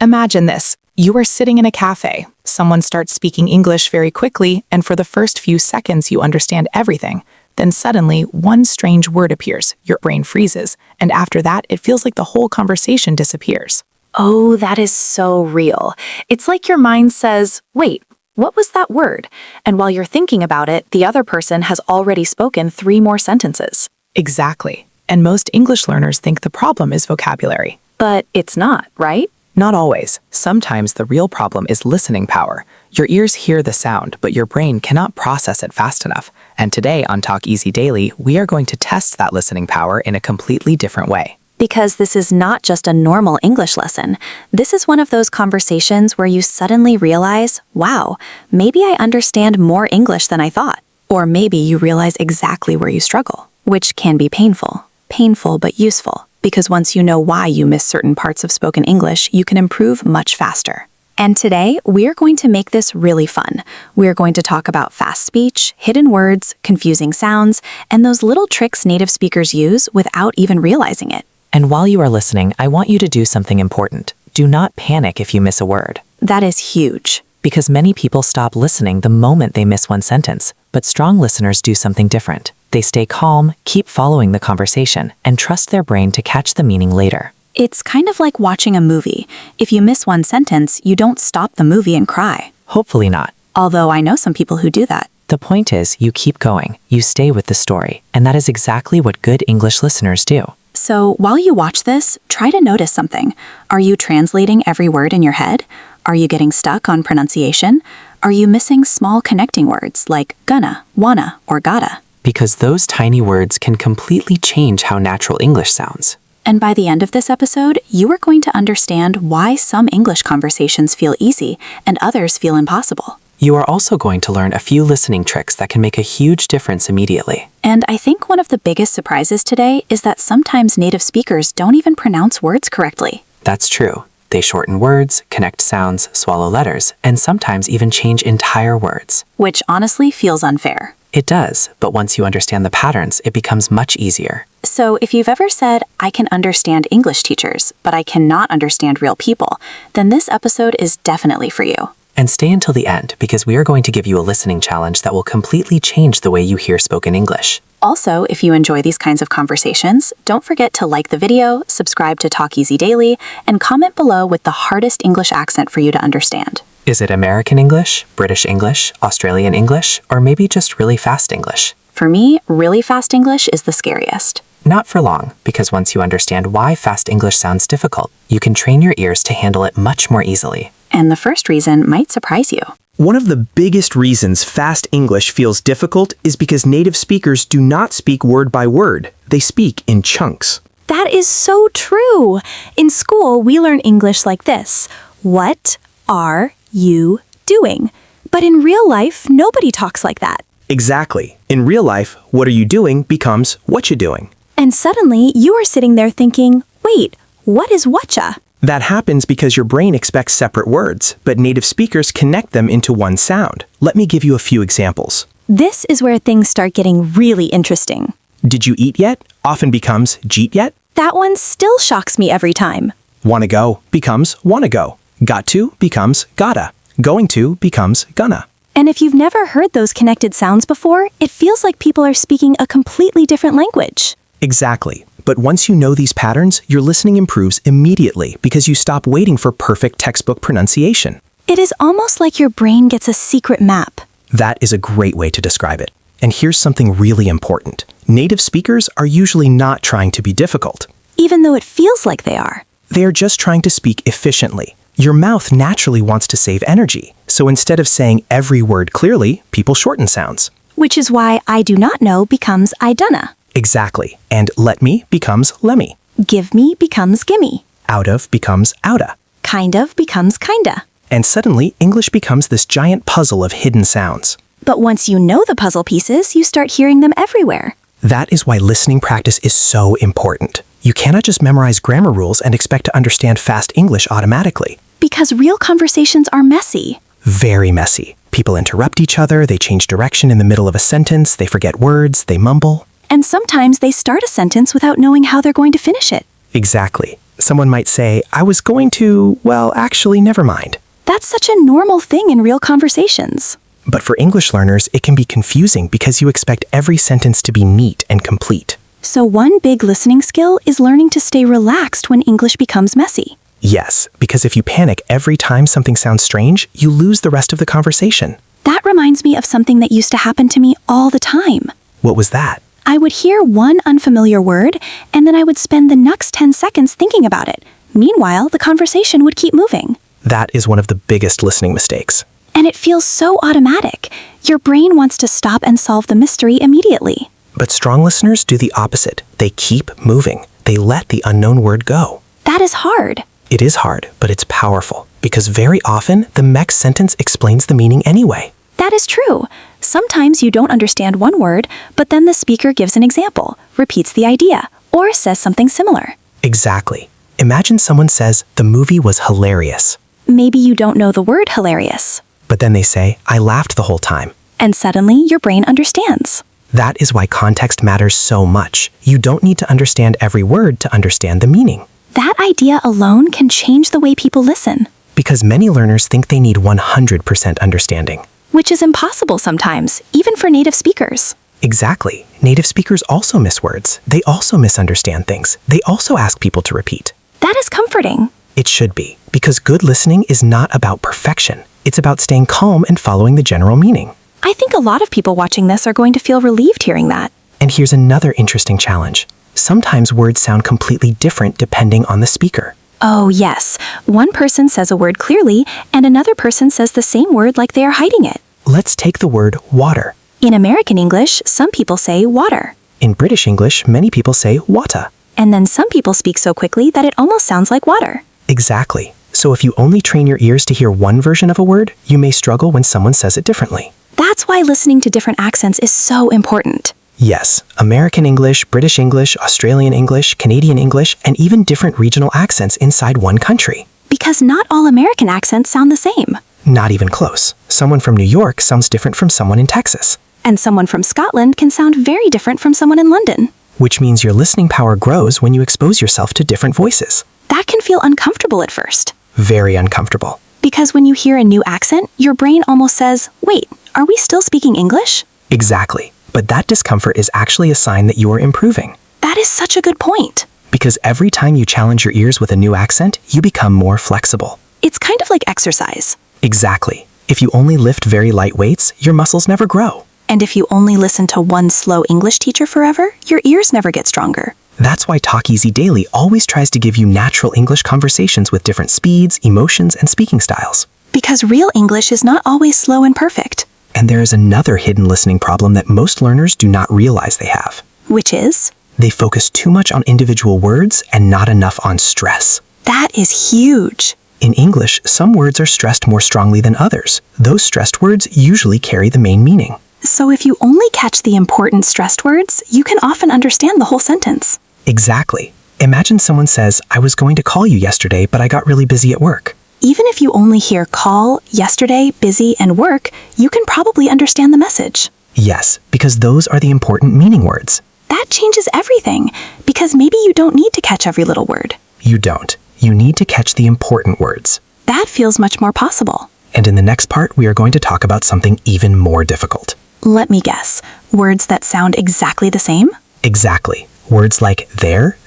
Imagine this. You are sitting in a cafe. Someone starts speaking English very quickly, and for the first few seconds you understand everything. Then suddenly, one strange word appears, your brain freezes, and after that, it feels like the whole conversation disappears. Oh, that is so real. It's like your mind says, wait, what was that word? And while you're thinking about it, the other person has already spoken 3 more sentences. Exactly. And most English learners think the problem is vocabulary. But it's not, right? Not always. Sometimes the real problem is listening power. Your ears hear the sound, but your brain cannot process it fast enough. And today on Talk Easy Daily, we are going to test that listening power in a completely different way. Because this is not just a normal English lesson. This is one of those conversations where you suddenly realize, wow, maybe I understand more English than I thought. Or maybe you realize exactly where you struggle, which can be painful. Painful but useful, because once you know why you miss certain parts of spoken English, you can improve much faster. And today, we're going to make this really fun. We're going to talk about fast speech, hidden words, confusing sounds, and those little tricks native speakers use without even realizing it. And while you are listening, I want you to do something important. Do not panic if you miss a word. That is huge. Because many people stop listening the moment they miss one sentence, but strong listeners do something different. They stay calm, keep following the conversation, and trust their brain to catch the meaning later. It's kind of like watching a movie. If you miss one sentence, you don't stop the movie and cry. Hopefully not. Although I know some people who do that. The point is, you keep going, you stay with the story, and that is exactly what good English listeners do. So while you watch this, try to notice something. Are you translating every word in your head? Are you getting stuck on pronunciation? Are you missing small connecting words like gonna, wanna, or gotta? Because those tiny words can completely change how natural English sounds. And by the end of this episode, you are going to understand why some English conversations feel easy and others feel impossible. You are also going to learn a few listening tricks that can make a huge difference immediately. And I think one of the biggest surprises today is that sometimes native speakers don't even pronounce words correctly. That's true. They shorten words, connect sounds, swallow letters, and sometimes even change entire words. Which honestly feels unfair. It does, but once you understand the patterns, it becomes much easier. So if you've ever said, I can understand English teachers, but I cannot understand real people, then this episode is definitely for you. And stay until the end, because we are going to give you a listening challenge that will completely change the way you hear spoken English. Also, if you enjoy these kinds of conversations, don't forget to like the video, subscribe to Talk Easy Daily, and comment below with the hardest English accent for you to understand. Is it American English, British English, Australian English, or maybe just really fast English? For me, really fast English is the scariest. Not for long, because once you understand why fast English sounds difficult, you can train your ears to handle it much more easily. And the first reason might surprise you. One of the biggest reasons fast English feels difficult is because native speakers do not speak word by word. They speak in chunks. That is so true. In school, we learn English like this. What are you doing? But in real life, nobody talks like that. Exactly. In real life, what are you doing becomes what you doing. And suddenly, you are sitting there thinking, wait, what is whatcha? That happens because your brain expects separate words, but native speakers connect them into one sound. Let me give you a few examples. This is where things start getting really interesting. Did you eat yet often becomes jeet yet. That one still shocks me every time. Wanna go becomes wanna go. Got to becomes gotta. Going to becomes gonna. And if you've never heard those connected sounds before, it feels like people are speaking a completely different language. Exactly. But once you know these patterns, your listening improves immediately because you stop waiting for perfect textbook pronunciation. It is almost like your brain gets a secret map. That is a great way to describe it. And here's something really important. Native speakers are usually not trying to be difficult. Even though it feels like they are. They are just trying to speak efficiently. Your mouth naturally wants to save energy. So instead of saying every word clearly, people shorten sounds. Which is why I do not know becomes I dunna. Exactly. And let me becomes lemme. Give me becomes gimme. Out of becomes outa. Kind of becomes kinda. And suddenly, English becomes this giant puzzle of hidden sounds. But once you know the puzzle pieces, you start hearing them everywhere. That is why listening practice is so important. You cannot just memorize grammar rules and expect to understand fast English automatically. Because real conversations are messy. Very messy. People interrupt each other, they change direction in the middle of a sentence, they forget words, they mumble. And sometimes they start a sentence without knowing how they're going to finish it. Exactly. Someone might say, I was going to, well, actually, never mind. That's such a normal thing in real conversations. But for English learners, it can be confusing because you expect every sentence to be neat and complete. So one big listening skill is learning to stay relaxed when English becomes messy. Yes, because if you panic every time something sounds strange, you lose the rest of the conversation. That reminds me of something that used to happen to me all the time. What was that? I would hear one unfamiliar word, and then I would spend the next 10 seconds thinking about it. Meanwhile, the conversation would keep moving. That is one of the biggest listening mistakes. And it feels so automatic. Your brain wants to stop and solve the mystery immediately. But strong listeners do the opposite. They keep moving. They let the unknown word go. That is hard. It is hard, but it's powerful, because very often the next sentence explains the meaning anyway. That is true. Sometimes you don't understand one word, but then the speaker gives an example, repeats the idea, or says something similar. Exactly. Imagine someone says, the movie was hilarious. Maybe you don't know the word hilarious. But then they say, I laughed the whole time. And suddenly your brain understands. That is why context matters so much. You don't need to understand every word to understand the meaning. That idea alone can change the way people listen. Because many learners think they need 100% understanding. Which is impossible sometimes, even for native speakers. Exactly. Native speakers also miss words. They also misunderstand things. They also ask people to repeat. That is comforting. It should be, because good listening is not about perfection. It's about staying calm and following the general meaning. I think a lot of people watching this are going to feel relieved hearing that. And here's another interesting challenge. Sometimes words sound completely different depending on the speaker. Oh, yes. One person says a word clearly, and another person says the same word like they are hiding it. Let's take the word water. In American English, some people say water. In British English, many people say water. And then some people speak so quickly that it almost sounds like water. Exactly. So if you only train your ears to hear one version of a word, you may struggle when someone says it differently. That's why listening to different accents is so important. Yes, American English, British English, Australian English, Canadian English, and even different regional accents inside one country. Because not all American accents sound the same. Not even close. Someone from New York sounds different from someone in Texas. And someone from Scotland can sound very different from someone in London. Which means your listening power grows when you expose yourself to different voices. That can feel uncomfortable at first. Very uncomfortable. Because when you hear a new accent, your brain almost says, wait, are we still speaking English? Exactly. But that discomfort is actually a sign that you are improving. That is such a good point. Because every time you challenge your ears with a new accent, you become more flexible. It's kind of like exercise. Exactly. If you only lift very light weights, your muscles never grow. And if you only listen to one slow English teacher forever, your ears never get stronger. That's why Talk Easy Daily always tries to give you natural English conversations with different speeds, emotions, and speaking styles. Because real English is not always slow and perfect. And there is another hidden listening problem that most learners do not realize they have. Which is? They focus too much on individual words and not enough on stress. That is huge. In English, some words are stressed more strongly than others. Those stressed words usually carry the main meaning. So if you only catch the important stressed words, you can often understand the whole sentence. Exactly. Imagine someone says, I was going to call you yesterday, but I got really busy at work. Even if you only hear call, yesterday, busy, and work, you can probably understand the message. Yes, because those are the important meaning words. That changes everything, because maybe you don't need to catch every little word. You don't. You need to catch the important words. That feels much more possible. And in the next part, we are going to talk about something even more difficult. Let me guess. Words that sound exactly the same? Exactly. Words like there,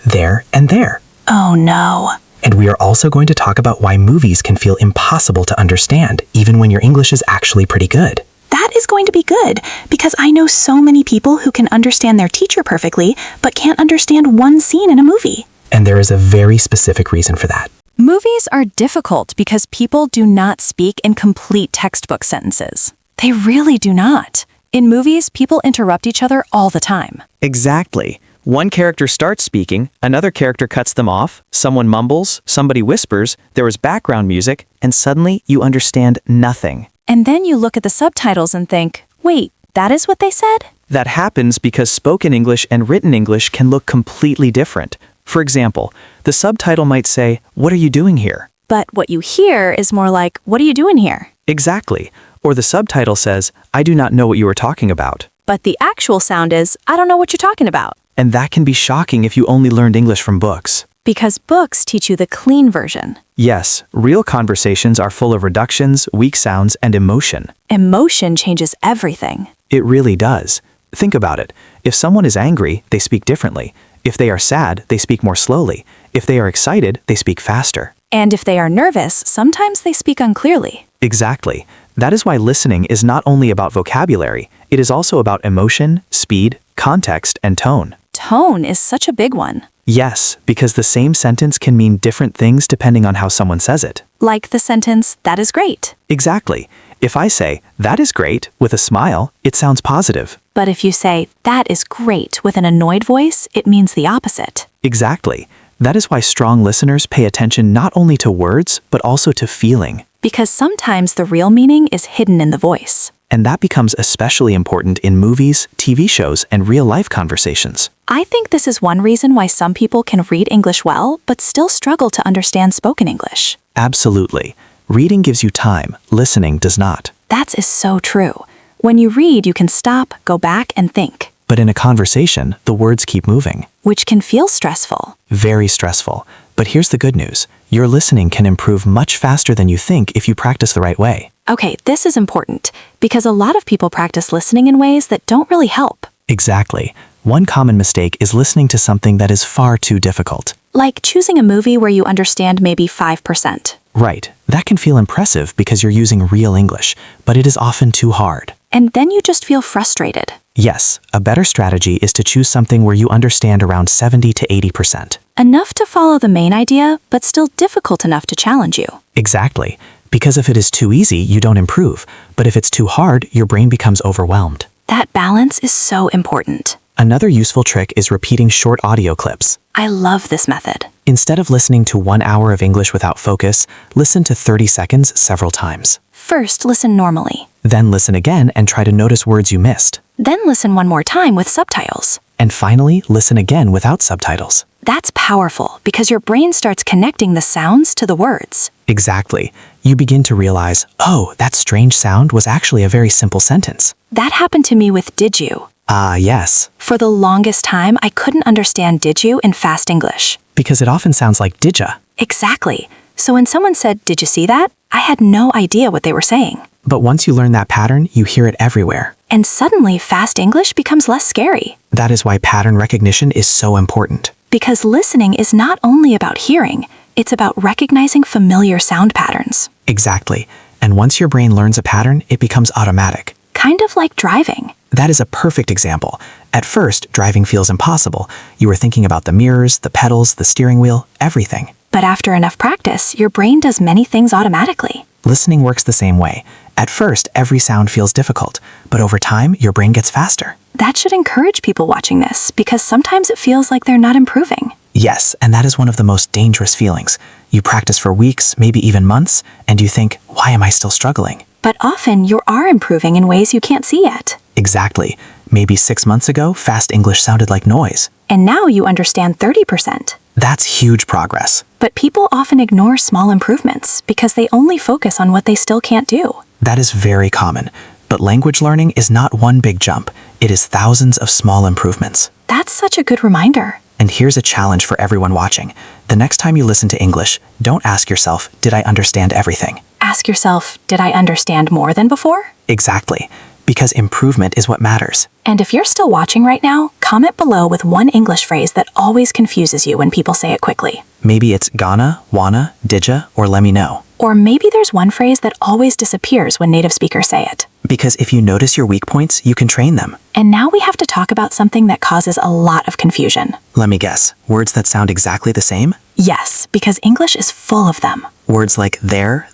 and there. Oh no. And we are also going to talk about why movies can feel impossible to understand, even when your English is actually pretty good. That is going to be good, because I know so many people who can understand their teacher perfectly, but can't understand one scene in a movie. And there is a very specific reason for that. Movies are difficult because people do not speak in complete textbook sentences. They really do not. In movies, people interrupt each other all the time. Exactly. One character starts speaking, another character cuts them off, someone mumbles, somebody whispers, there is background music, and suddenly you understand nothing. And then you look at the subtitles and think, wait, that is what they said? That happens because spoken English and written English can look completely different. For example, the subtitle might say, "What are you doing here?" But what you hear is more like, what are you doing here? Exactly. Or the subtitle says, "I do not know what you are talking about." But the actual sound is, I don't know what you're talking about. And that can be shocking if you only learned English from books. Because books teach you the clean version. Yes, real conversations are full of reductions, weak sounds, and emotion. Emotion changes everything. It really does. Think about it. If someone is angry, they speak differently. If they are sad, they speak more slowly. If they are excited, they speak faster. And if they are nervous, sometimes they speak unclearly. Exactly. That is why listening is not only about vocabulary, it is also about emotion, speed, context, and tone. Tone is such a big one. Yes, because the same sentence can mean different things depending on how someone says it. Like the sentence, "That is great." Exactly. If I say, "That is great," with a smile, it sounds positive. But if you say, "That is great," with an annoyed voice, it means the opposite. Exactly. That is why strong listeners pay attention not only to words, but also to feeling. Because sometimes the real meaning is hidden in the voice. And that becomes especially important in movies, TV shows, and real-life conversations. I think this is one reason why some people can read English well, but still struggle to understand spoken English. Absolutely. Reading gives you time, listening does not. That is so true. When you read, you can stop, go back, and think, But in a conversation, the words keep moving. which can feel stressful. Very stressful. But here's the good news. Your listening can improve much faster than you think if you practice the right way. Okay, this is important, because a lot of people practice listening in ways that don't really help. Exactly. One common mistake is listening to something that is far too difficult. Like choosing a movie where you understand maybe 5%. Right. That can feel impressive because you're using real English, but it is often too hard. And then you just feel frustrated. Yes, a better strategy is to choose something where you understand around 70 to 80%. Enough to follow the main idea, but still difficult enough to challenge you. Exactly. Because if it is too easy, you don't improve. But if it's too hard, your brain becomes overwhelmed. That balance is so important. Another useful trick is repeating short audio clips. I love this method. Instead of listening to 1 hour of English without focus, listen to 30 seconds several times. First, listen normally. Then listen again and try to notice words you missed. Then listen one more time with subtitles. And finally, listen again without subtitles. That's powerful because your brain starts connecting the sounds to the words. Exactly. You begin to realize, oh, that strange sound was actually a very simple sentence. That happened to me with "did you." Ah, yes. For the longest time, I couldn't understand "did you" in fast English. Because it often sounds like didja. Exactly. So when someone said, "Did you see that?" I had no idea what they were saying. But once you learn that pattern, you hear it everywhere. And suddenly, fast English becomes less scary. That is why pattern recognition is so important. Because listening is not only about hearing, it's about recognizing familiar sound patterns. Exactly. And once your brain learns a pattern, it becomes automatic. Kind of like driving. That is a perfect example. At first, driving feels impossible. You are thinking about the mirrors, the pedals, the steering wheel, everything. But after enough practice, your brain does many things automatically. Listening works the same way. At first, every sound feels difficult, but over time, your brain gets faster. That should encourage people watching this, because sometimes it feels like they're not improving. Yes, and that is one of the most dangerous feelings. You practice for weeks, maybe even months, and you think, why am I still struggling? But often you are improving in ways you can't see yet. Exactly. Maybe 6 months ago, fast English sounded like noise. And now you understand 30%. That's huge progress. But people often ignore small improvements because they only focus on what they still can't do. That is very common. But language learning is not one big jump. It is thousands of small improvements. That's such a good reminder. And here's a challenge for everyone watching. The next time you listen to English, don't ask yourself, did I understand everything? Ask yourself, did I understand more than before? Exactly. Because improvement is what matters. And if you're still watching right now, comment below with one English phrase that always confuses you when people say it quickly. Maybe it's gonna, wanna, didja, or let me know. Or maybe there's one phrase that always disappears when native speakers say it. Because if you notice your weak points, you can train them. And now we have to talk about something that causes a lot of confusion. Let me guess, words that sound exactly the same? Yes, because English is full of them, Words like there,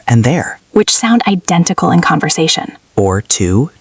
and there. which sound identical in conversation. Or to,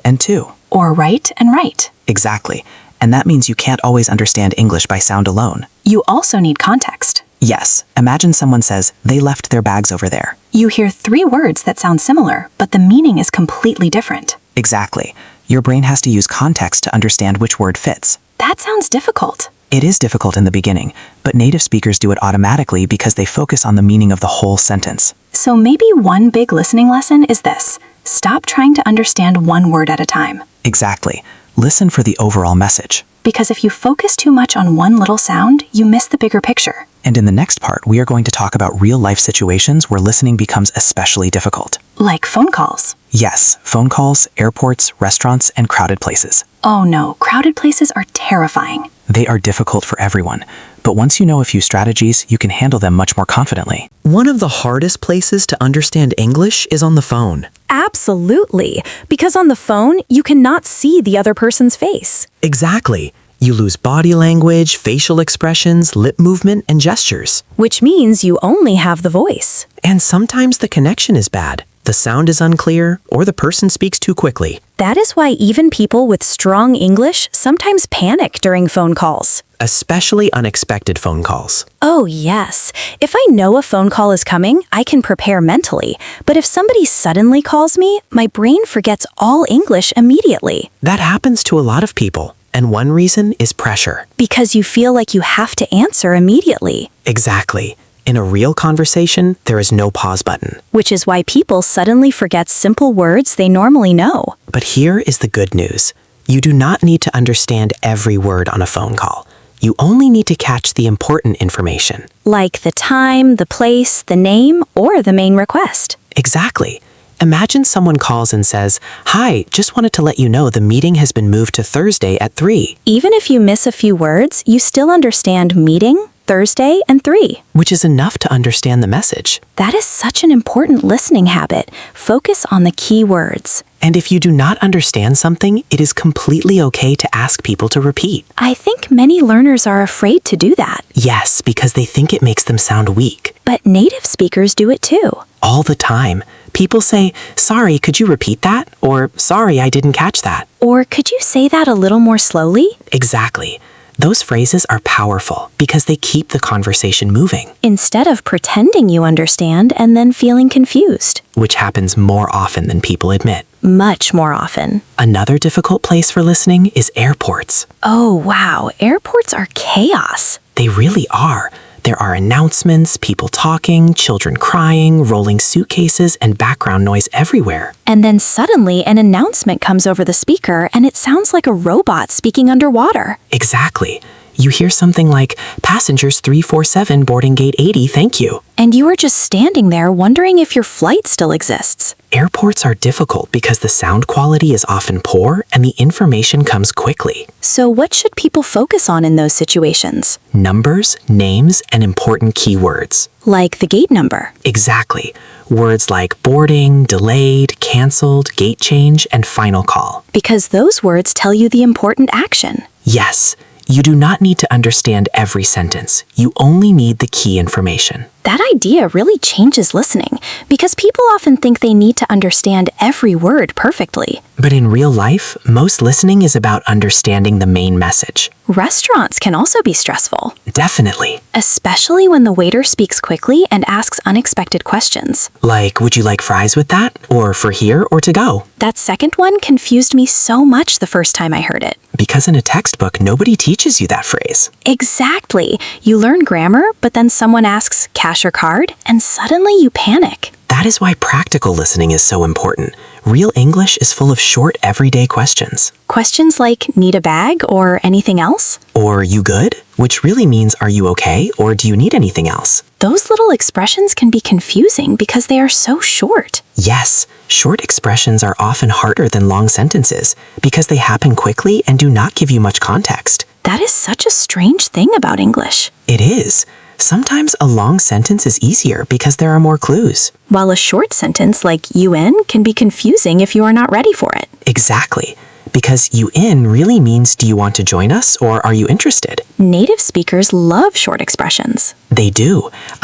and to. Or right and right. Exactly. And that means you can't always understand English by sound alone. You also need context. Yes, imagine someone says, they left their bags over there. You hear 3 words that sound similar, but the meaning is completely different. Exactly. Your brain has to use context to understand which word fits. That sounds difficult. It is difficult in the beginning, but native speakers do it automatically because they focus on the meaning of the whole sentence. So maybe one big listening lesson is this: stop trying to understand one word at a time. Exactly. Listen for the overall message. because if you focus too much on one little sound, you miss the bigger picture. And in the next part, we are going to talk about real-life situations where listening becomes especially difficult. Like phone calls. Yes, phone calls, airports, restaurants, and crowded places. Oh no, crowded places are terrifying. They are difficult for everyone, but once you know a few strategies, you can handle them much more confidently. One of the hardest places to understand English is on the phone. Absolutely, because on the phone, you cannot see the other person's face. Exactly. You lose body language, facial expressions, lip movement, and gestures. Which means you only have the voice. And sometimes the connection is bad. The sound is unclear, or the person speaks too quickly. That is why even people with strong English sometimes panic during phone calls. Especially unexpected phone calls. Oh, yes. If I know a phone call is coming, I can prepare mentally. But if somebody suddenly calls me, my brain forgets all English immediately. That happens to a lot of people. And one reason is pressure. Because you feel like you have to answer immediately. Exactly. In a real conversation, there is no pause button. Which is why people suddenly forget simple words they normally know. But here is the good news. You do not need to understand every word on a phone call. You only need to catch the important information. Like the time, the place, the name, or the main request. Exactly. Imagine someone calls and says, "Hi, just wanted to let you know the meeting has been moved to Thursday at 3. Even if you miss a few words, you still understand meeting, Thursday, and 3. Which is enough to understand the message. That is such an important listening habit. Focus on the key words. And if you do not understand something, it is completely okay to ask people to repeat. I think many learners are afraid to do that. Yes, because they think it makes them sound weak. But native speakers do it too. All the time. People say, "Sorry, could you repeat that?" Or, "Sorry, I didn't catch that." Or could you say that a little more slowly? Exactly. Those phrases are powerful because they keep the conversation moving, Instead of pretending you understand and then feeling confused. which happens more often than people admit. Much more often. Another difficult place for listening is airports. Oh, wow. Airports are chaos. They really are. There are announcements, people talking, children crying, rolling suitcases, and background noise everywhere. And then suddenly an announcement comes over the speaker and it sounds like a robot speaking underwater. Exactly. You hear something like, "Passengers 347 boarding gate 80, thank you." And you are just standing there wondering if your flight still exists. Airports are difficult because the sound quality is often poor and the information comes quickly. So what should people focus on in those situations? Numbers, names, and important keywords. Like the gate number. Exactly. Words like boarding, delayed, canceled, gate change, and final call. Because those words tell you the important action. Yes, you do not need to understand every sentence. You only need the key information. That idea really changes listening because people often think they need to understand every word perfectly. But in real life, most listening is about understanding the main message. Restaurants can also be stressful, Definitely. especially when the waiter speaks quickly and asks unexpected questions. Like, "Would you like fries with that?" Or "For here or to go?" That second one confused me so much the first time I heard it. Because in a textbook, nobody teaches you that phrase. Exactly. You learn grammar, but then someone asks cash or card, and suddenly you panic. That is why practical listening is so important. Real English is full of short, everyday questions. Questions like, need a bag or anything else? Or "You good?" Which really means, "Are you okay?" or "Do you need anything else?" Those little expressions can be confusing because they are so short. Yes, short expressions are often harder than long sentences because they happen quickly and do not give you much context. That is such a strange thing about English. It is. Sometimes a long sentence is easier because there are more clues. While a short sentence like "you in" can be confusing if you are not ready for it. Exactly. Because "you in" really means, "Do you want to join us?" or "Are you interested?" Native speakers love short expressions, They do.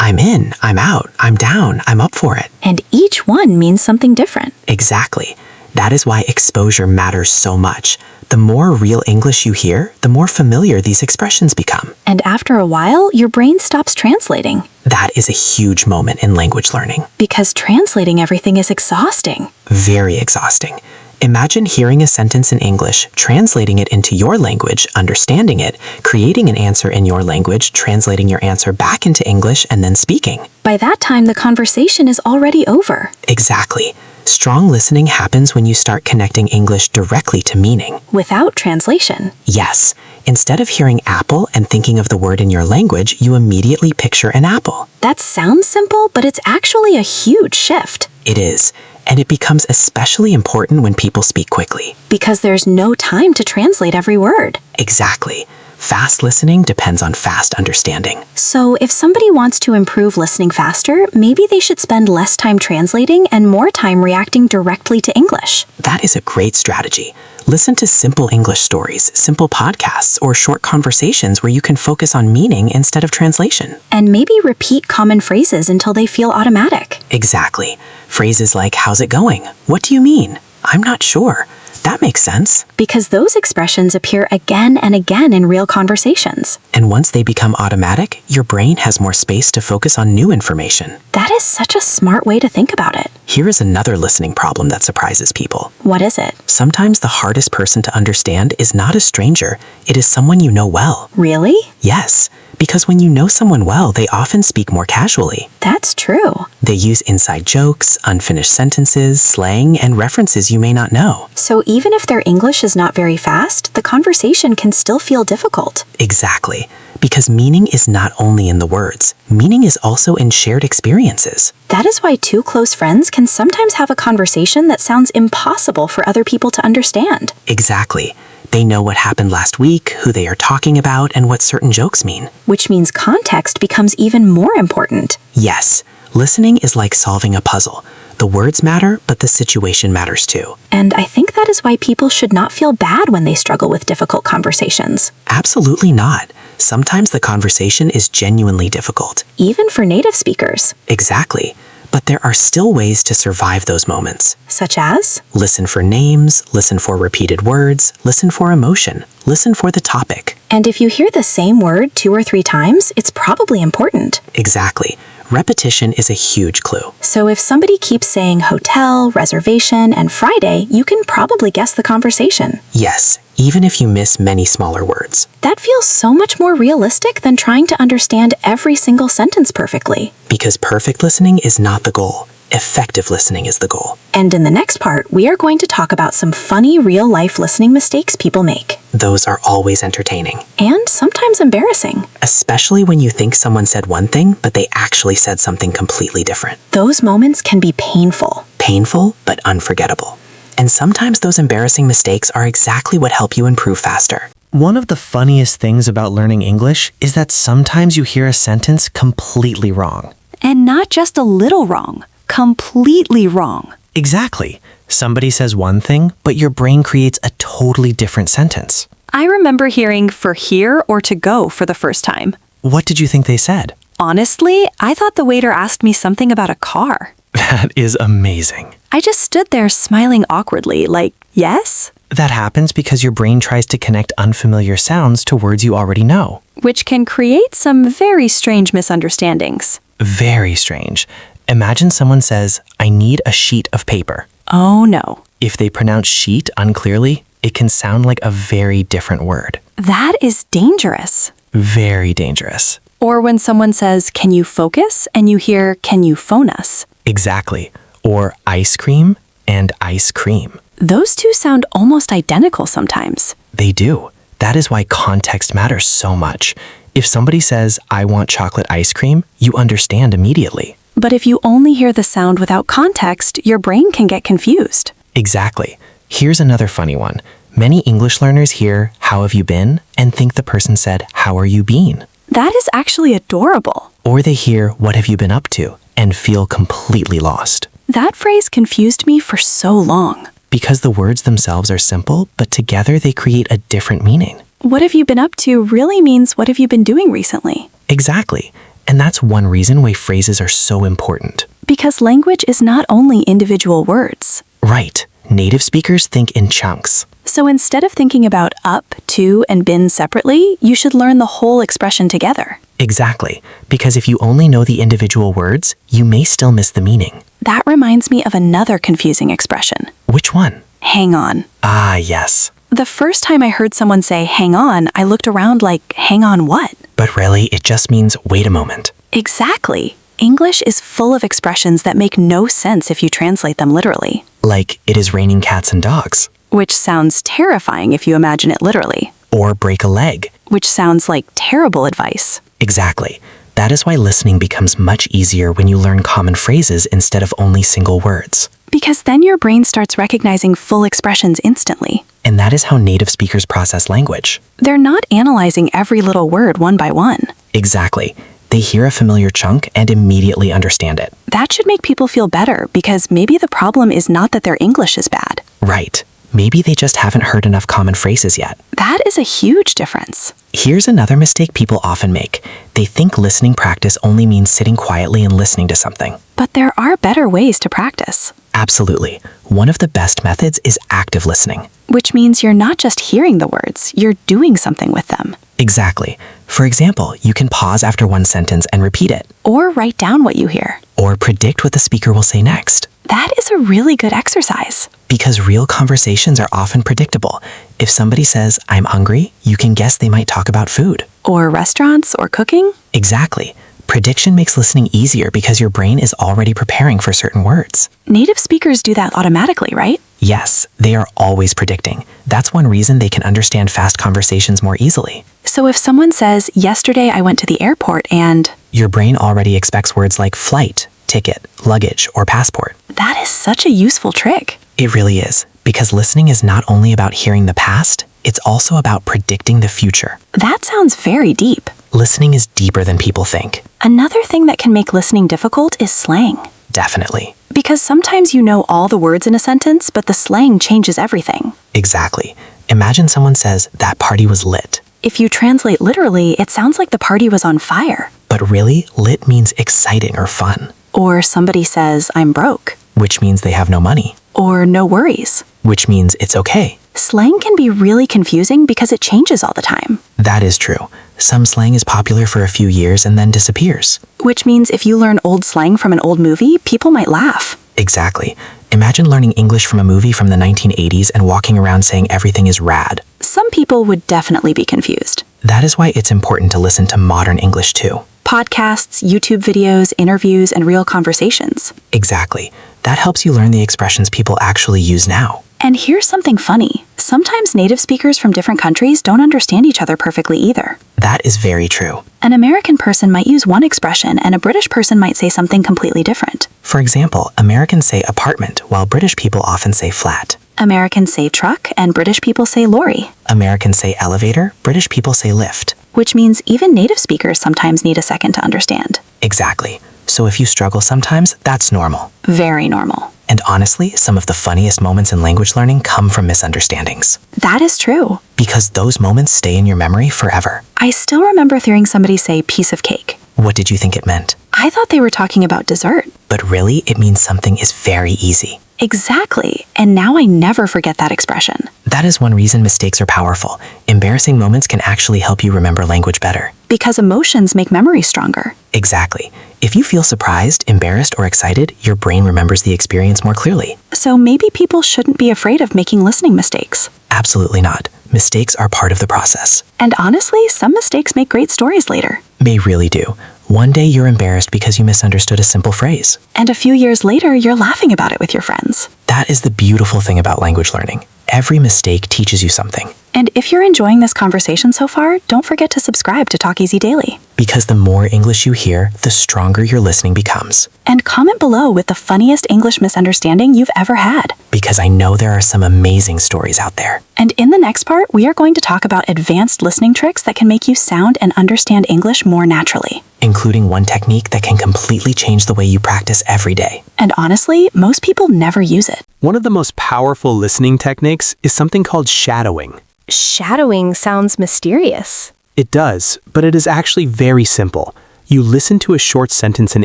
"I'm in," "I'm out," "I'm down," "I'm up for it." and each one means something different. Exactly. That is why exposure matters so much. The more real English you hear, the more familiar these expressions become. And after a while, your brain stops translating That is a huge moment in language learning. because translating everything is exhausting. Very exhausting. Imagine hearing a sentence in English, translating it into your language, understanding it, creating an answer in your language, translating your answer back into English, and then speaking. By that time, the conversation is already over. Exactly. Strong listening happens when you start connecting English directly to meaning. Without translation. Yes, instead of hearing apple and thinking of the word in your language, you immediately picture an apple. That sounds simple, but it's actually a huge shift. It is, and it becomes especially important when people speak quickly. Because there's no time to translate every word. Exactly. Fast listening depends on fast understanding. So if somebody wants to improve listening faster, maybe they should spend less time translating and more time reacting directly to English. That is a great strategy. Listen to simple English stories, simple podcasts, or short conversations where you can focus on meaning instead of translation. And maybe repeat common phrases until they feel automatic. Exactly. Phrases like, "How's it going? What do you mean? I'm not sure." That makes sense. Because those expressions appear again and again in real conversations. And once they become automatic, your brain has more space to focus on new information. That is such a smart way to think about it. Here is another listening problem that surprises people. What is it? Sometimes the hardest person to understand is not a stranger, it is someone you know well. Really? Yes, because when you know someone well, they often speak more casually. That's true. They use inside jokes, unfinished sentences, slang, and references you may not know. So even if their English is not very fast, the conversation can still feel difficult. Exactly. Because meaning is not only in the words, meaning is also in shared experiences. That is why two close friends can sometimes have a conversation that sounds impossible for other people to understand. Exactly. They know what happened last week, who they are talking about, and what certain jokes mean. Which means context becomes even more important. Yes, listening is like solving a puzzle. The words matter, but the situation matters too. And I think that is why people should not feel bad when they struggle with difficult conversations. Absolutely not. Sometimes the conversation is genuinely difficult. Even for native speakers. Exactly. But there are still ways to survive those moments. Such as? Listen for names, listen for repeated words, listen for emotion, listen for the topic. And if you hear the same word 2 or 3 times, it's probably important. Exactly. Repetition is a huge clue. So if somebody keeps saying hotel, reservation, and Friday, you can probably guess the conversation. Yes, even if you miss many smaller words. That feels so much more realistic than trying to understand every single sentence perfectly. Because perfect listening is not the goal. Effective listening is the goal. And in the next part, we are going to talk about some funny real-life listening mistakes people make. Those are always entertaining. And sometimes embarrassing. Especially when you think someone said one thing, but they actually said something completely different. Those moments can be painful. Painful, but unforgettable. And sometimes those embarrassing mistakes are exactly what help you improve faster. One of the funniest things about learning English is that sometimes you hear a sentence completely wrong. And not just a little wrong, completely wrong. Exactly. Somebody says one thing, but your brain creates a totally different sentence. I remember hearing for here or to go for the first time. What did you think they said? Honestly, I thought the waiter asked me something about a car. That is amazing. I just stood there smiling awkwardly, like, yes? That happens because your brain tries to connect unfamiliar sounds to words you already know. Which can create some very strange misunderstandings. Very strange. Imagine someone says, "I need a sheet of paper." Oh no. If they pronounce sheet unclearly, it can sound like a very different word. That is dangerous. Very dangerous. Or when someone says, "Can you focus?" and you hear, "Can you phone us?" Exactly. Or ice cream and ice cream. Those two sound almost identical sometimes. They do. That is why context matters so much. If somebody says, "I want chocolate ice cream," you understand immediately. But if you only hear the sound without context, your brain can get confused. Exactly. Here's another funny one. Many English learners hear, "How have you been?" and think the person said, "How are you been?" That is actually adorable. Or they hear, "What have you been up to?" and feel completely lost. That phrase confused me for so long. Because the words themselves are simple, but together they create a different meaning. What have you been up to really means what have you been doing recently? Exactly. And that's one reason why phrases are so important. Because language is not only individual words. Right. Native speakers think in chunks. So instead of thinking about up, to, and been separately, you should learn the whole expression together. Exactly. Because if you only know the individual words, you may still miss the meaning. That reminds me of another confusing expression. Which one? Hang on. Ah, yes. The first time I heard someone say hang on, I looked around like, hang on what? But really, it just means wait a moment. Exactly. English is full of expressions that make no sense if you translate them literally, Like, it is raining cats and dogs. which sounds terrifying if you imagine it literally, Or break a leg. which sounds like terrible advice. Exactly. That is why listening becomes much easier when you learn common phrases instead of only single words. Because then your brain starts recognizing full expressions instantly. And that is how native speakers process language. They're not analyzing every little word one by one. Exactly. They hear a familiar chunk and immediately understand it. That should make people feel better because maybe the problem is not that their English is bad. Right. Maybe they just haven't heard enough common phrases yet. That is a huge difference. Here's another mistake people often make. They think listening practice only means sitting quietly and listening to something. But there are better ways to practice, Absolutely. One of the best methods is active listening. which means you're not just hearing the words, you're doing something with them. Exactly. For example, you can pause after one sentence and repeat it, Or write down what you hear. or predict what the speaker will say next. That is a really good exercise. Because real conversations are often predictable. If somebody says, "I'm hungry," you can guess they might talk about food. Or restaurants or cooking. Exactly. Prediction makes listening easier because your brain is already preparing for certain words. Native speakers do that automatically, right? Yes, they are always predicting. That's one reason they can understand fast conversations more easily. So if someone says, "Yesterday I went to the airport and," Your brain already expects words like flight, ticket, luggage, or passport. that is such a useful trick. It really is, because listening is not only about hearing the past, it's also about predicting the future. That sounds very deep. Listening is deeper than people think. Another thing that can make listening difficult is slang. Definitely. Because sometimes you know all the words in a sentence, but the slang changes everything. Exactly. Imagine someone says, "That party was lit." If you translate literally, it sounds like the party was on fire. But really, lit means exciting or fun, Or somebody says, "I'm broke," which means they have no money, or "no worries." which means it's okay. Slang can be really confusing because it changes all the time. That is true. Some slang is popular for a few years and then disappears. Which means if you learn old slang from an old movie, people might laugh. Exactly. Imagine learning English from a movie from the 1980s and walking around saying everything is rad. Some people would definitely be confused. That is why it's important to listen to modern English too. Podcasts, YouTube videos, interviews, and real conversations. Exactly. That helps you learn the expressions people actually use now. And here's something funny. Sometimes native speakers from different countries don't understand each other perfectly either. That is very true. An American person might use one expression and a British person might say something completely different. For example, Americans say apartment, while British people often say flat. Americans say truck and British people say lorry, Americans say elevator, British people say lift. which means even native speakers sometimes need a second to understand. Exactly. So if you struggle sometimes, that's normal. Very normal. And honestly, some of the funniest moments in language learning come from misunderstandings. That is true. Because those moments stay in your memory forever. I still remember hearing somebody say piece of cake. What did you think it meant? I thought they were talking about dessert. But really, it means something is very easy. Exactly. And now I never forget that expression. That is one reason mistakes are powerful. Embarrassing moments can actually help you remember language better. Because emotions make memory stronger. Exactly. If you feel surprised, embarrassed, or excited, your brain remembers the experience more clearly. So maybe people shouldn't be afraid of making listening mistakes. Absolutely not. Mistakes are part of the process. And honestly, some mistakes make great stories later. They really do. One day you're embarrassed because you misunderstood a simple phrase. And a few years later, you're laughing about it with your friends. That is the beautiful thing about language learning. Every mistake teaches you something. And if you're enjoying this conversation so far, don't forget to subscribe to Talk Easy Daily. Because the more English you hear, the stronger your listening becomes. And comment below with the funniest English misunderstanding you've ever had. Because I know there are some amazing stories out there. And in the next part, we are going to talk about advanced listening tricks that can make you sound and understand English more naturally. Including one technique that can completely change the way you practice every day. And honestly, most people never use it. One of the most powerful listening techniques is something called shadowing. Shadowing sounds mysterious. It does, but it is actually very simple. You listen to a short sentence in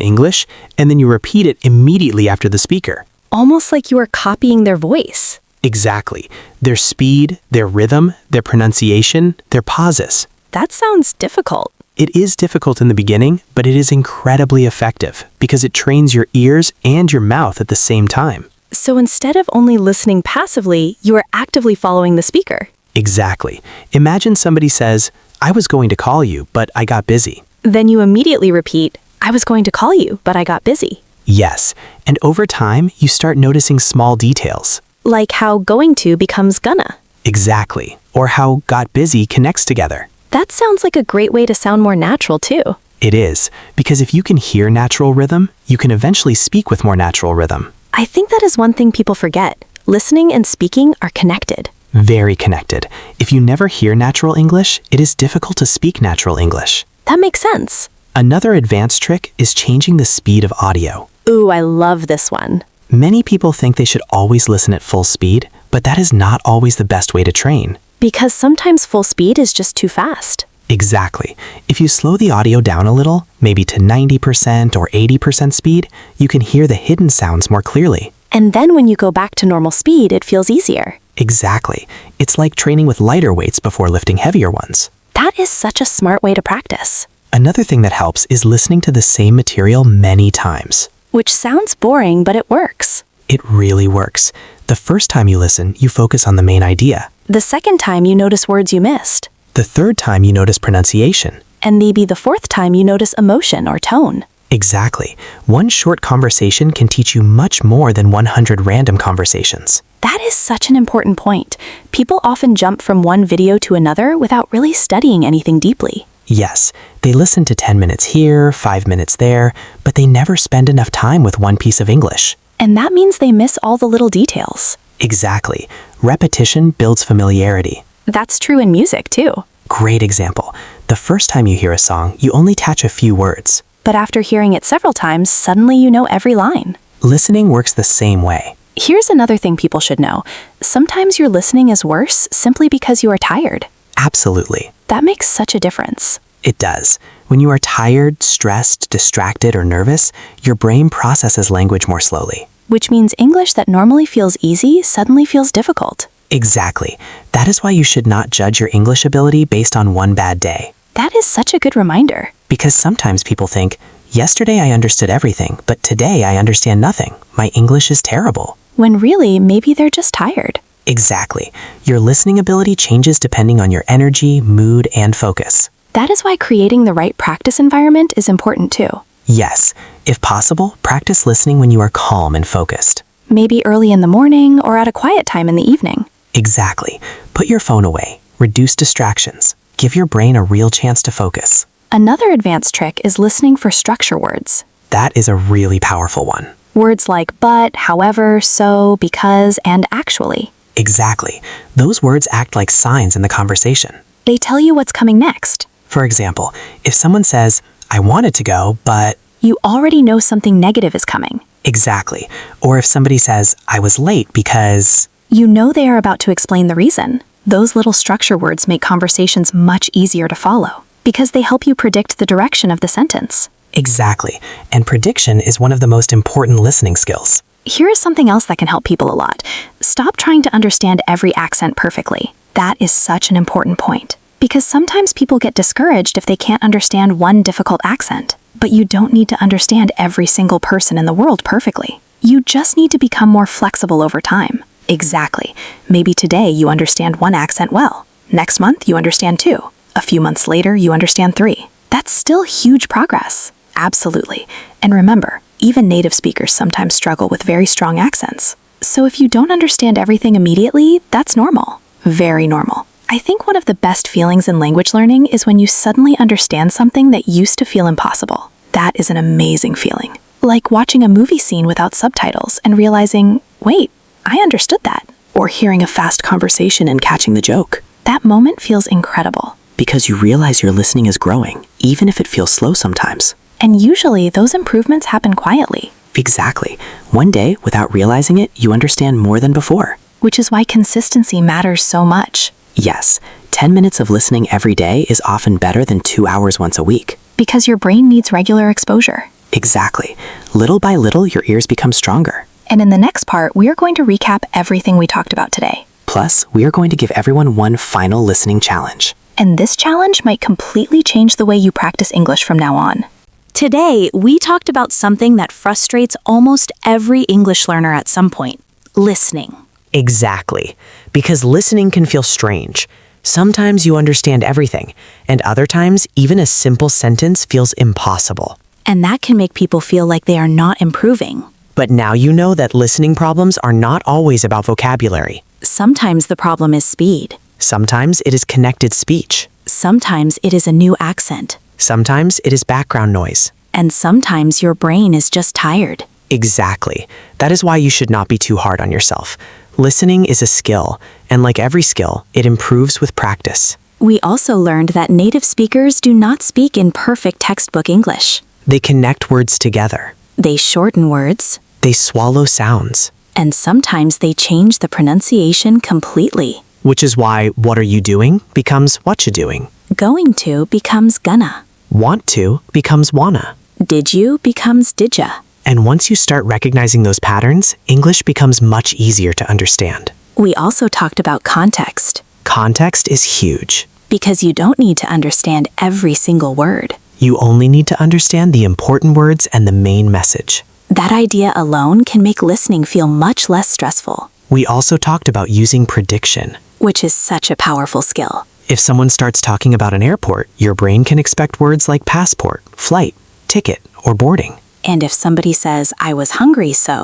English, and then you repeat it immediately after the speaker. Almost like you are copying their voice. Exactly. Their speed, their rhythm, their pronunciation, their pauses. That sounds difficult. It is difficult in the beginning, but it is incredibly effective because it trains your ears and your mouth at the same time. So instead of only listening passively, you are actively following the speaker. Exactly. Imagine somebody says, "I was going to call you, but I got busy." Then you immediately repeat, I was going to call you, but I got busy. Yes, and over time, you start noticing small details. Like how going to becomes gonna. Exactly. Or how got busy connects together. That sounds like a great way to sound more natural, too. It is, because if you can hear natural rhythm, you can eventually speak with more natural rhythm. I think that is one thing people forget. Listening and speaking are connected. Very connected. If you never hear natural English, it is difficult to speak natural English. That makes sense. Another advanced trick is changing the speed of audio. Ooh, I love this one. Many people think they should always listen at full speed, but that is not always the best way to train. Because sometimes full speed is just too fast. Exactly. If you slow the audio down a little, maybe to 90% or 80% speed, you can hear the hidden sounds more clearly. And then when you go back to normal speed, it feels easier. Exactly. It's like training with lighter weights before lifting heavier ones. That is such a smart way to practice. Another thing that helps is listening to the same material many times. Which sounds boring, but it works. It really works. The first time you listen, you focus on the main idea. The second time you notice words you missed. The third time you notice pronunciation. And maybe the fourth time you notice emotion or tone. Exactly. One short conversation can teach you much more than 100 random conversations. That is such an important point. People often jump from one video to another without really studying anything deeply. Yes, they listen to 10 minutes here, 5 minutes there, but they never spend enough time with one piece of English. And that means they miss all the little details. Exactly. Repetition builds familiarity. That's true in music, too. Great example. The first time you hear a song, you only catch a few words. But after hearing it several times, suddenly you know every line. Listening works the same way. Here's another thing people should know. Sometimes your listening is worse simply because you are tired. Absolutely. That makes such a difference. It does. When you are tired, stressed, distracted, or nervous, your brain processes language more slowly. Which means English that normally feels easy suddenly feels difficult. Exactly. That is why you should not judge your English ability based on one bad day. That is such a good reminder. Because sometimes people think, yesterday I understood everything, but today I understand nothing. My English is terrible. When really, maybe they're just tired. Exactly. Your listening ability changes depending on your energy, mood, and focus. That is why creating the right practice environment is important too. Yes. If possible, practice listening when you are calm and focused. Maybe early in the morning or at a quiet time in the evening. Exactly. Put your phone away. Reduce distractions. Give your brain a real chance to focus. Another advanced trick is listening for structure words. That is a really powerful one. Words like but, however, so, because, and actually. Exactly. Those words act like signs in the conversation. They tell you what's coming next. For example, if someone says, I wanted to go, but... You already know something negative is coming. Exactly. Or if somebody says, I was late because... You know they are about to explain the reason. Those little structure words make conversations much easier to follow, because they help you predict the direction of the sentence. Exactly. And prediction is one of the most important listening skills. Here is something else that can help people a lot. Stop trying to understand every accent perfectly. That is such an important point. Because sometimes people get discouraged if they can't understand one difficult accent. But you don't need to understand every single person in the world perfectly. You just need to become more flexible over time. Exactly. Maybe today you understand one accent well. Next month you understand 2. A few months later you understand 3. That's still huge progress. Absolutely. And remember, even native speakers sometimes struggle with very strong accents. So if you don't understand everything immediately, that's normal. Very normal. I think one of the best feelings in language learning is when you suddenly understand something that used to feel impossible. That is an amazing feeling. Like watching a movie scene without subtitles and realizing, wait, I understood that. Or hearing a fast conversation and catching the joke. That moment feels incredible. Because you realize your listening is growing, even if it feels slow sometimes. And usually those improvements happen quietly. Exactly. One day, without realizing it, you understand more than before. Which is why consistency matters so much. Yes, 10 minutes of listening every day is often better than 2 hours once a week. Because your brain needs regular exposure. Exactly. Little by little, your ears become stronger. And in the next part, we are going to recap everything we talked about today. Plus, we are going to give everyone one final listening challenge. And this challenge might completely change the way you practice English from now on. Today, we talked about something that frustrates almost every English learner at some point: listening. Exactly. Because listening can feel strange. Sometimes you understand everything, and other times, even a simple sentence feels impossible. And that can make people feel like they are not improving. But now you know that listening problems are not always about vocabulary. Sometimes the problem is speed. Sometimes it is connected speech. Sometimes it is a new accent. Sometimes it is background noise. And sometimes your brain is just tired. Exactly. That is why you should not be too hard on yourself. Listening is a skill, and like every skill, it improves with practice. We also learned that native speakers do not speak in perfect textbook English. They connect words together. They shorten words, They swallow sounds. and sometimes they change the pronunciation completely. Which is why what are you doing becomes what you doing. Going to becomes gonna. Want to becomes wanna. Did you becomes didya. And once you start recognizing those patterns, English becomes much easier to understand. We also talked about context, Context is huge. because you don't need to understand every single word. You only need to understand the important words and the main message. That idea alone can make listening feel much less stressful, We also talked about using prediction. which is such a powerful skill. If someone starts talking about an airport, your brain can expect words like passport, flight, ticket, or boarding. And if somebody says, I was hungry, so,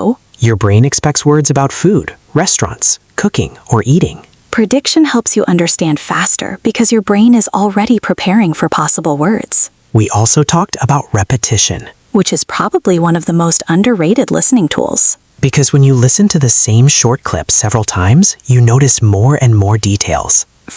Your brain expects words about food, restaurants, cooking, or eating. prediction helps you understand faster because your brain is already preparing for possible words, We also talked about repetition. which is probably one of the most underrated listening tools. Because when you listen to the same short clip several times, you notice more and more details.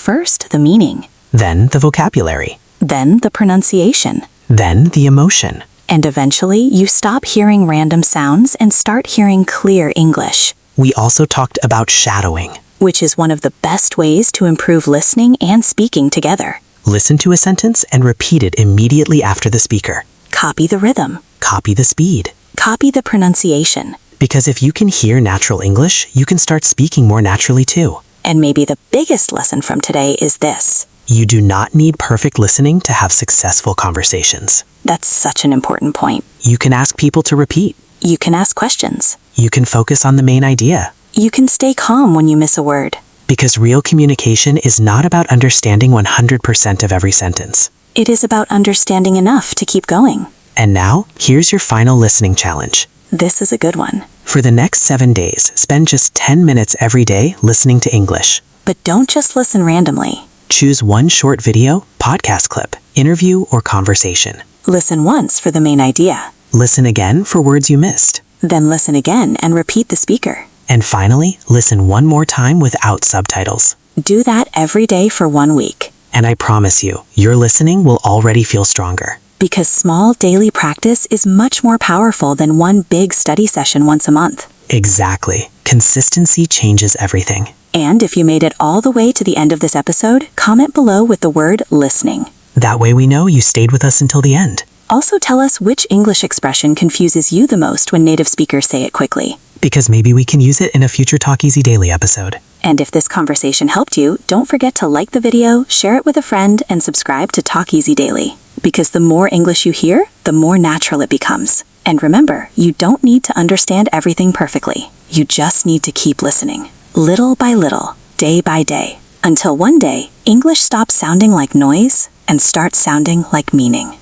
First, the meaning, Then the vocabulary. then the pronunciation, Then the emotion. and eventually you stop hearing random sounds and start hearing clear English, We also talked about shadowing. which is one of the best ways to improve listening and speaking together. Listen to a sentence and repeat it immediately after the speaker. Copy the rhythm, Copy the speed. copy the pronunciation, Because if you can hear natural English, you can start speaking more naturally too. and maybe the biggest lesson from today is this. You do not need perfect listening to have successful conversations. That's such an important point. You can ask people to repeat. You can ask questions. You can focus on the main idea. You can stay calm when you miss a word. Because real communication is not about understanding 100% of every sentence. It is about understanding enough to keep going. And now, here's your final listening challenge. This is a good one. For the next 7 days, spend just 10 minutes every day listening to English. But don't just listen randomly. Choose one short video, podcast clip, interview, or conversation. Listen once for the main idea. Listen again for words you missed. Then listen again and repeat the speaker. And finally, listen one more time without subtitles. Do that every day for 1 week. And I promise you, your listening will already feel stronger. Because small daily practice is much more powerful than one big study session once a month. Exactly. Consistency changes everything. And if you made it all the way to the end of this episode, comment below with the word listening. That way we know you stayed with us until the end. Also tell us which English expression confuses you the most when native speakers say it quickly. Because maybe we can use it in a future Talk Easy Daily episode. And if this conversation helped you, don't forget to like the video, share it with a friend, and subscribe to Talk Easy Daily. Because the more English you hear, the more natural it becomes. And remember, you don't need to understand everything perfectly. You just need to keep listening. Little by little, day by day. Until one day, English stops sounding like noise and starts sounding like meaning.